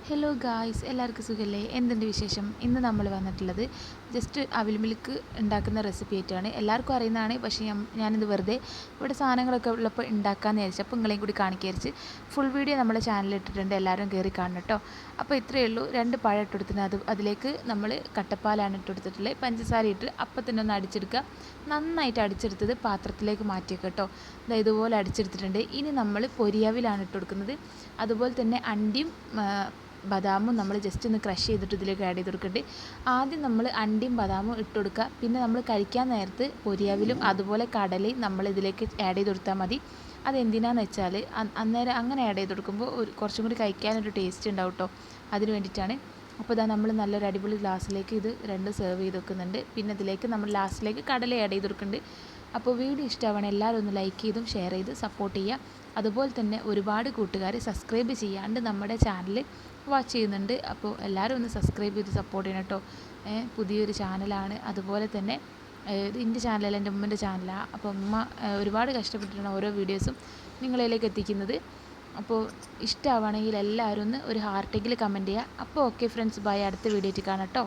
Hello guys, എല്ലാവർക്കും സുഖമല്ലേ? എന്തുണ്ട് വിശേഷം? ഇന്ന് നമ്മൾ വന്നിട്ടുള്ളത് ജസ്റ്റ് അവിൽ മിൽക്ക് ഉണ്ടാക്കുന്ന റെസിപ്പി ആയിട്ടാണ്. എല്ലാവർക്കും അറിയുന്നതാണ്, പക്ഷേ ഞാനിത് വെറുതെ ഇവിടെ സാധനങ്ങളൊക്കെ ഉള്ളപ്പോൾ ഉണ്ടാക്കാമെന്ന് വിചാരിച്ചു. അപ്പോൾ നിങ്ങളെയും കൂടി കാണിക്കാതിരിച്ച് ഫുൾ വീഡിയോ നമ്മളെ ചാനലിൽ ഇട്ടിട്ടുണ്ട്, എല്ലാവരും കയറി കാണണം കേട്ടോ. അപ്പോൾ ഇത്രയേ ഉള്ളൂ. 2 പഴം ഇട്ടെടുത്തിന് അതിലേക്ക് നമ്മൾ കട്ടപ്പാലാണ് ഇട്ടെടുത്തിട്ടുള്ളത്. പഞ്ചസാര ഇട്ട് അപ്പം തന്നെ ഒന്ന് അടിച്ചെടുക്കുക. നന്നായിട്ട് അടിച്ചെടുത്തത് പാത്രത്തിലേക്ക് മാറ്റിയേക്കുക കേട്ടോ. ഇതുപോലെ അടിച്ചെടുത്തിട്ടുണ്ട്. ഇനി നമ്മൾ പൊരിയവിലാണ് ഇട്ട് കൊടുക്കുന്നത്. അതുപോലെ തന്നെ അണ്ടിയും ബദാമും നമ്മൾ ജസ്റ്റ് ഒന്ന് ക്രഷ് ചെയ്തിട്ട് ഇതിലേക്ക് ആഡ് ചെയ്ത് കൊടുക്കുന്നുണ്ട്. ആദ്യം നമ്മൾ അണ്ടിയും ബദാമും ഇട്ട് കൊടുക്കുക. പിന്നെ നമ്മൾ കഴിക്കാൻ നേരത്ത് പൊരിയവിലും അതുപോലെ കടലയും നമ്മൾ ഇതിലേക്ക് ആഡ് ചെയ്ത് കൊടുത്താൽ മതി. അതെന്തിനാന്ന് വെച്ചാൽ അന്നേരം അങ്ങനെ ആഡ് ചെയ്ത് കൊടുക്കുമ്പോൾ കുറച്ചും കൂടി കഴിക്കാനൊരു ടേസ്റ്റ് ഉണ്ടാവും കേട്ടോ. അതിന് വേണ്ടിയിട്ടാണ്. അപ്പോൾ ഇതാ നമ്മൾ നല്ലൊരു അടിപൊളി ഗ്ലാസ്സിലേക്ക് ഇത് 2 സെർവ് ചെയ്ത് വെക്കുന്നുണ്ട്. പിന്നെ ഇതിലേക്ക് നമ്മൾ ലാസ്റ്റിലേക്ക് കടല ആഡ് ചെയ്ത് കൊടുക്കുന്നുണ്ട്. അപ്പോൾ വീഡിയോ ഇഷ്ടമാവണം എല്ലാവരും ഒന്ന് ലൈക്ക് ചെയ്തും ഷെയർ ചെയ്ത് സപ്പോർട്ട് ചെയ്യുക. അതുപോലെ തന്നെ ഒരുപാട് കൂട്ടുകാർ സബ്സ്ക്രൈബ് ചെയ്യാണ്ട് നമ്മുടെ ചാനൽ വാച്ച് ചെയ്യുന്നുണ്ട്. അപ്പോൾ എല്ലാവരും ഒന്ന് സബ്സ്ക്രൈബ് ചെയ്ത് സപ്പോർട്ട് ചെയ്യണം കേട്ടോ. പുതിയൊരു ചാനലാണ്. അതുപോലെ തന്നെ ഇത് എൻ്റെ ചാനലല്ല, എൻ്റെ ഉമ്മൻ്റെ ചാനലാണ്. അപ്പോൾ ഉമ്മ ഒരുപാട് കഷ്ടപ്പെട്ടിട്ടാണ് ഓരോ വീഡിയോസും നിങ്ങളിലേക്ക് എത്തിക്കുന്നത്. അപ്പോൾ ഇഷ്ടമാവുകയാണെങ്കിൽ എല്ലാവരും ഒന്ന് ഒരു ഹാർട്ടെങ്കിൽ കമൻറ്റ് ചെയ്യുക. അപ്പോൾ ഓക്കെ ഫ്രണ്ട്സ്, ബൈ. അടുത്ത വീഡിയോയിൽ കാണാം കേട്ടോ.